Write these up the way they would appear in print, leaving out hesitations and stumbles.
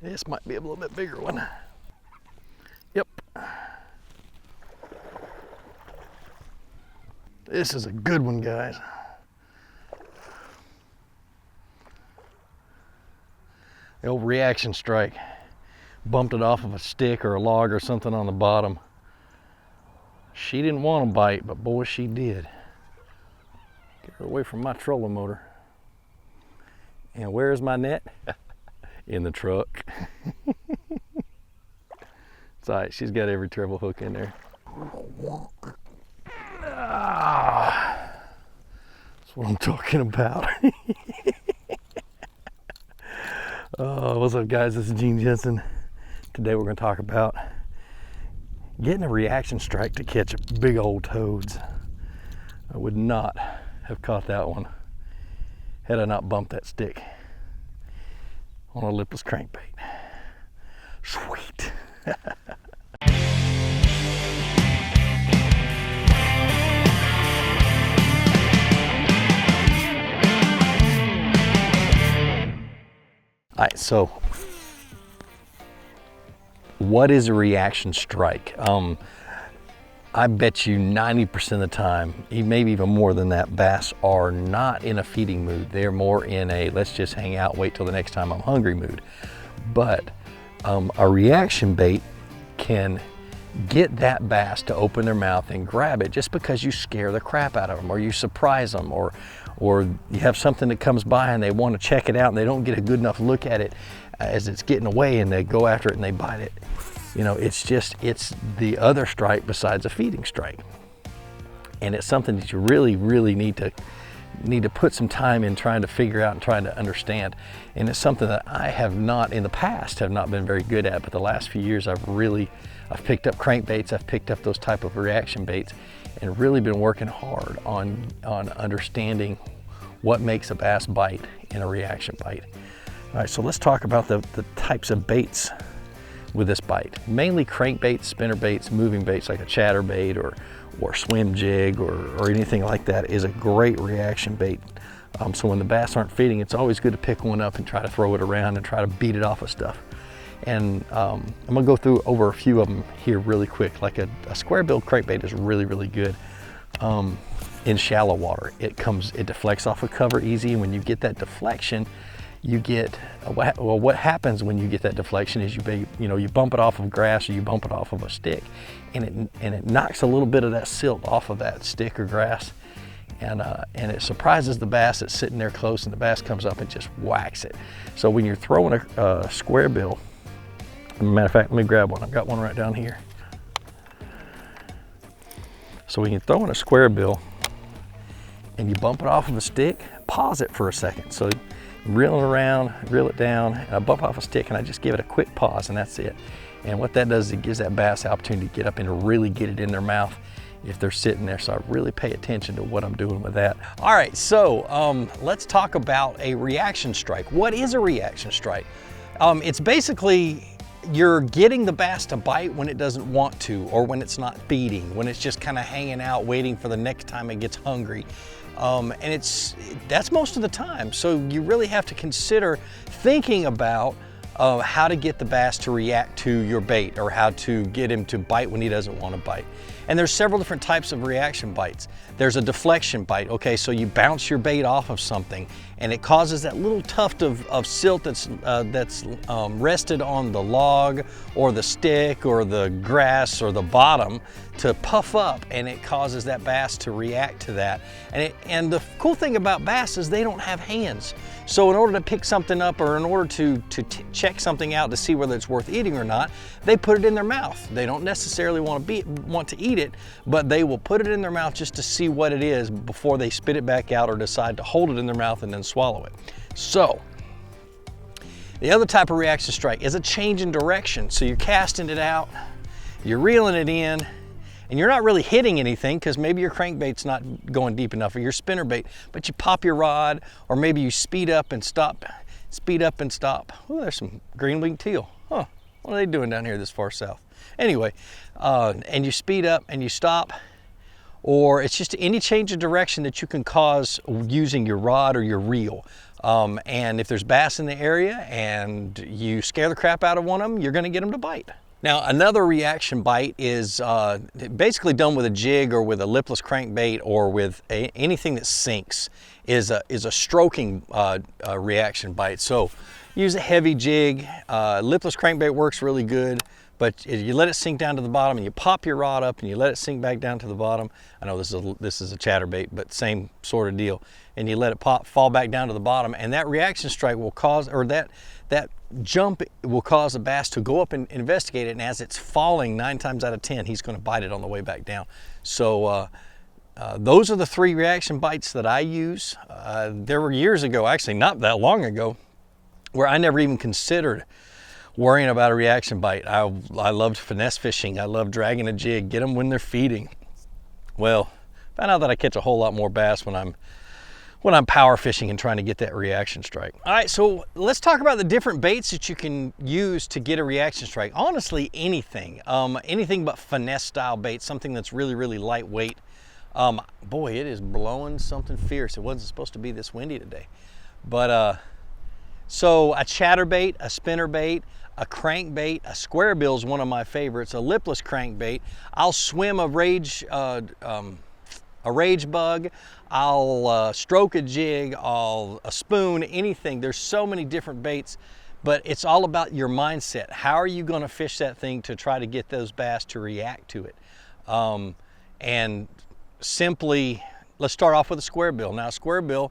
This might be a little bit bigger one. Yep. This is a good one, guys. The old reaction strike. Bumped it off of a stick or a log or something on the bottom. She didn't want to bite, but boy, she did. Get her away from my trolling motor. And where's my net? In the truck. It's all right, she's got every treble hook in there. Ah, that's what I'm talking about. What's up, guys? This is Gene Jensen. Today we're going to talk about getting a reaction strike to catch big old toads. I would not have caught that one had I not bumped that stick on a lipless crankbait. Sweet. All right, so what is a reaction strike? I bet you 90% of the time, maybe even more than that, bass are not in a feeding mood. They're more in a let's just hang out, wait till the next time I'm hungry mood. But a reaction bait can get that bass to open their mouth and grab it just because you scare the crap out of them, or you surprise them, or you have something that comes by and they want to check it out and they don't get a good enough look at it as it's getting away, and they go after it and they bite it. You know, it's the other strike besides a feeding strike. And it's something that you really, really need to put some time in trying to figure out and trying to understand. And it's something that I have not, in the past, have not been very good at, but the last few years I've picked up crankbaits, I've picked up those type of reaction baits, and really been working hard on understanding what makes a bass bite in a reaction bite. All right, so let's talk about the types of baits with this bite. Mainly crankbaits, spinner baits, moving baits like a chatterbait or swim jig or anything like that is a great reaction bait. So when the bass aren't feeding, it's always good to pick one up and try to throw it around and try to beat it off of stuff. And I'm gonna go through over a few of them here really quick. Like a square bill crankbait is really, really good in shallow water. It deflects off a cover easy, and when you get that deflection, you get, well, what happens when you get that deflection is you bump it off of grass or you bump it off of a stick, and it knocks a little bit of that silt off of that stick or grass, and it surprises the bass that's sitting there close, and the bass comes up and just whacks it. So when you're throwing a square bill, matter of fact, let me grab one. I've got one right down here. So when you're throwing a square bill and you bump it off of a stick, pause it for a second. So reeling around, reel it down, and I bump off a stick and I just give it a quick pause, and that's it. And what that does is it gives that bass the opportunity to get up and really get it in their mouth if they're sitting there. So I really pay attention to what I'm doing with that. All right, so let's talk about a reaction strike. What is a reaction strike? It's basically you're getting the bass to bite when it doesn't want to, or when it's not feeding, when it's just kind of hanging out waiting for the next time it gets hungry. And that's most of the time. So you really have to consider thinking about how to get the bass to react to your bait, or how to get him to bite when he doesn't want to bite. And there's several different types of reaction bites. There's a deflection bite. Okay, so you bounce your bait off of something and it causes that little tuft of silt that's rested on the log or the stick or the grass or the bottom to puff up, and it causes that bass to react to that. And the cool thing about bass is they don't have hands. So in order to pick something up, or in order to check something out to see whether it's worth eating or not, they put it in their mouth. They don't necessarily want to eat it, but they will put it in their mouth just to see what it is before they spit it back out or decide to hold it in their mouth and then swallow it. So the other type of reaction strike is a change in direction. So you're casting it out, you're reeling it in, and you're not really hitting anything because maybe your crankbait's not going deep enough, or your spinner bait, but you pop your rod, or maybe you speed up and stop, speed up and stop. Oh, there's some green-winged teal. Huh, what are they doing down here this far south? Anyway, and you speed up and you stop, or it's just any change of direction that you can cause using your rod or your reel. And if there's bass in the area and you scare the crap out of one of them, you're gonna get them to bite. Now, another reaction bite is basically done with a jig or with a lipless crankbait or with anything that sinks, is a stroking reaction bite. So use a heavy jig. Lipless crankbait works really good, but you let it sink down to the bottom and you pop your rod up and you let it sink back down to the bottom. I know this is a chatterbait, but same sort of deal. And you let it fall back down to the bottom, and that reaction strike will cause, or that jump will cause the bass to go up and investigate it, and as it's falling, 9 times out of 10, he's going to bite it on the way back down. So those are the 3 reaction bites that I use. There were years ago, actually not that long ago, where I never even considered worrying about a reaction bite. I loved finesse fishing. I loved dragging a jig, get them when they're feeding. Well, found out that I catch a whole lot more bass when I'm power fishing and trying to get that reaction strike. All right, so let's talk about the different baits that you can use to get a reaction strike. Honestly, anything but finesse style bait, something that's really, really lightweight. Boy, it is blowing something fierce. It wasn't supposed to be this windy today. But so a chatterbait, a spinnerbait, a crankbait, a square bill is one of my favorites, a lipless crankbait. I'll swim a rage bug, I'll stroke a jig, a spoon, anything. There's so many different baits, but it's all about your mindset. How are you going to fish that thing to try to get those bass to react to it? And simply, let's start off with a square bill. Now, a square bill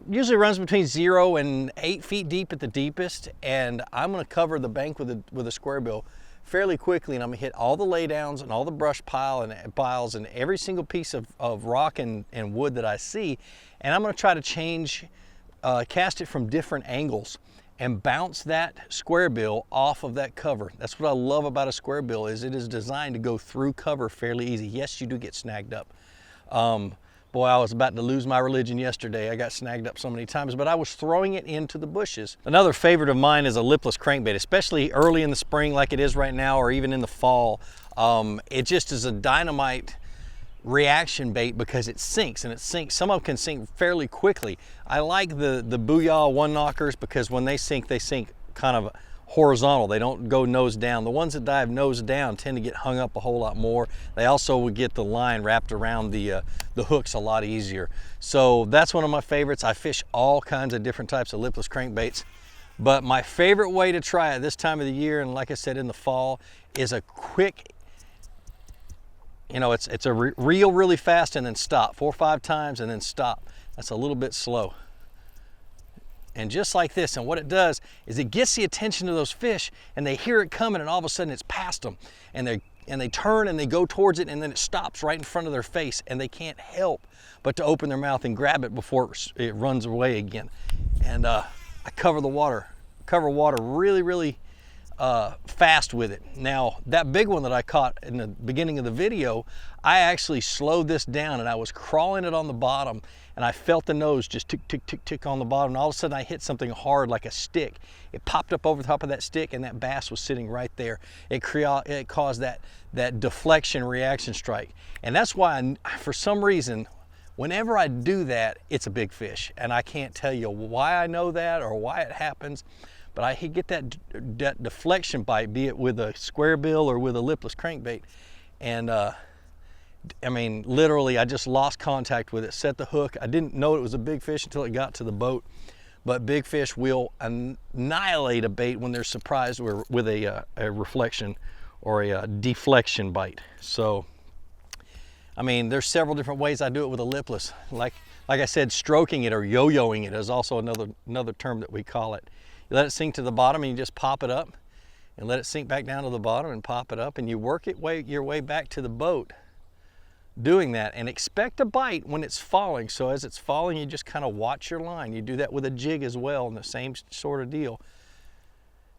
usually runs between 0 and 8 feet deep at the deepest, and I'm going to cover the bank with a square bill fairly quickly, and I'm gonna hit all the laydowns and all the brush piles and every single piece of rock and wood that I see, and I'm gonna try to cast it from different angles and bounce that square bill off of that cover. That's what I love about a square bill, is it is designed to go through cover fairly easy. Yes, you do get snagged up. Boy, I was about to lose my religion yesterday. I got snagged up so many times, but I was throwing it into the bushes. Another favorite of mine is a lipless crankbait, especially early in the spring like it is right now, or even in the fall. It just is a dynamite reaction bait because it sinks, and it sinks. Some of them can sink fairly quickly. I like the Booyah one knockers because when they sink kind of horizontal. They don't go nose down. The ones that dive nose down tend to get hung up a whole lot more. They also would get the line wrapped around the hooks a lot easier. So that's one of my favorites. I fish all kinds of different types of lipless crankbaits, but my favorite way to try it this time of the year, and like I said in the fall, is a quick, it's a reel really fast and then stop 4 or 5 times and then stop. That's a little bit slow. And just like this, and what it does is it gets the attention of those fish, and they hear it coming, and all of a sudden it's past them, and they turn and they go towards it, and then it stops right in front of their face, and they can't help but to open their mouth and grab it before it runs away again. And I cover water really, really fast with it. Now, that big one that I caught in the beginning of the video, I actually slowed this down, and I was crawling it on the bottom, and I felt the nose just tick, tick, tick, tick on the bottom, and all of a sudden I hit something hard like a stick. It popped up over the top of that stick, and that bass was sitting right there. It caused that deflection reaction strike. And that's why, for some reason, whenever I do that, it's a big fish. And I can't tell you why I know that or why it happens, but I get that deflection bite, be it with a square bill or with a lipless crankbait. And I mean, literally, I just lost contact with it, set the hook. I didn't know it was a big fish until it got to the boat. But big fish will annihilate a bait when they're surprised with a reflection or a deflection bite. So, I mean, there's several different ways I do it with a lipless. Like I said, stroking it or yo-yoing it is also another term that we call it. You let it sink to the bottom and you just pop it up and let it sink back down to the bottom and pop it up, and you work your way back to the boat doing that, and expect a bite when it's falling. So as it's falling, you just kind of watch your line. You do that with a jig as well, and the same sort of deal.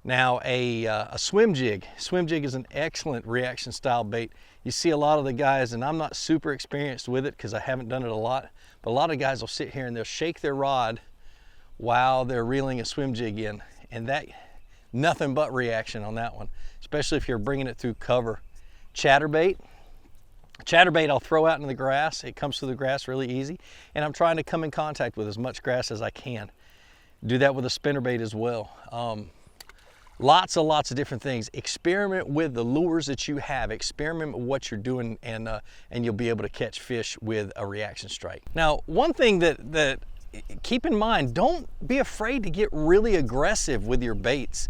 Now a swim jig is an excellent reaction style bait. You see a lot of the guys, and I'm not super experienced with it because I haven't done it a lot, but a lot of guys will sit here and they'll shake their rod while they're reeling a swim jig in, and that nothing but reaction on that one, especially if you're bringing it through cover. Chatterbait, Chatterbait I'll throw out into the grass. It comes through the grass really easy, and I'm trying to come in contact with as much grass as I can. Do that with a spinnerbait as well. Lots of different things. Experiment with the lures that you have. Experiment with what you're doing, and you'll be able to catch fish with a reaction strike. Now, one thing that keep in mind, don't be afraid to get really aggressive with your baits.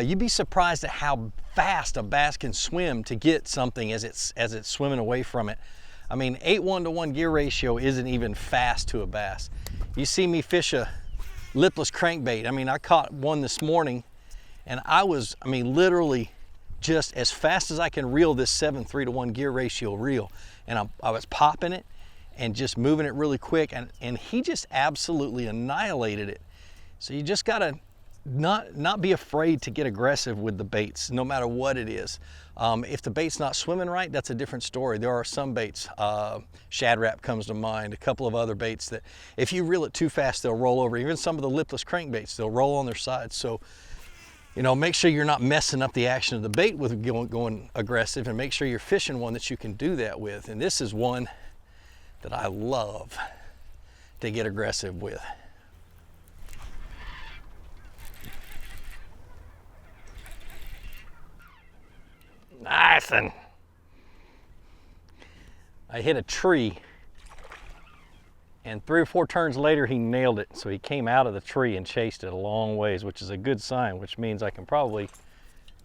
You'd be surprised at how fast a bass can swim to get something as it's swimming away from it. I mean, 8:1 to 1 gear ratio isn't even fast to a bass. You see me fish a lipless crankbait. I mean, I caught one this morning, and I mean, literally just as fast as I can reel this 7:3 to 1 gear ratio reel, and I was popping it and just moving it really quick, and he just absolutely annihilated it. So you just gotta not be afraid to get aggressive with the baits, no matter what it is. If the bait's not swimming right, that's a different story. There are some baits, shad wrap comes to mind, a couple of other baits that if you reel it too fast, they'll roll over. Even some of the lipless crankbaits, they'll roll on their sides. So, you know, make sure you're not messing up the action of the bait with going aggressive, and make sure you're fishing one that you can do that with. And this is one that I love to get aggressive with. Nice. And I hit a tree, and 3 or 4 turns later he nailed it. So he came out of the tree and chased it a long ways, which is a good sign, which means I can probably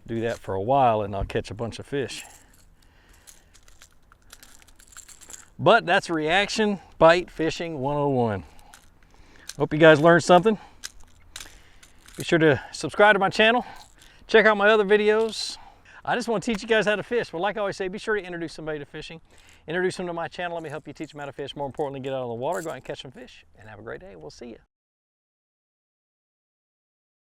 do that for a while and I'll catch a bunch of fish. But that's reaction bite fishing 101. Hope you guys learned something. Be sure to subscribe to my channel. Check out my other videos. I just want to teach you guys how to fish. Well, like I always say, be sure to introduce somebody to fishing. Introduce them to my channel. Let me help you teach them how to fish. More importantly, get out on the water, go out and catch some fish, and have a great day. We'll see you.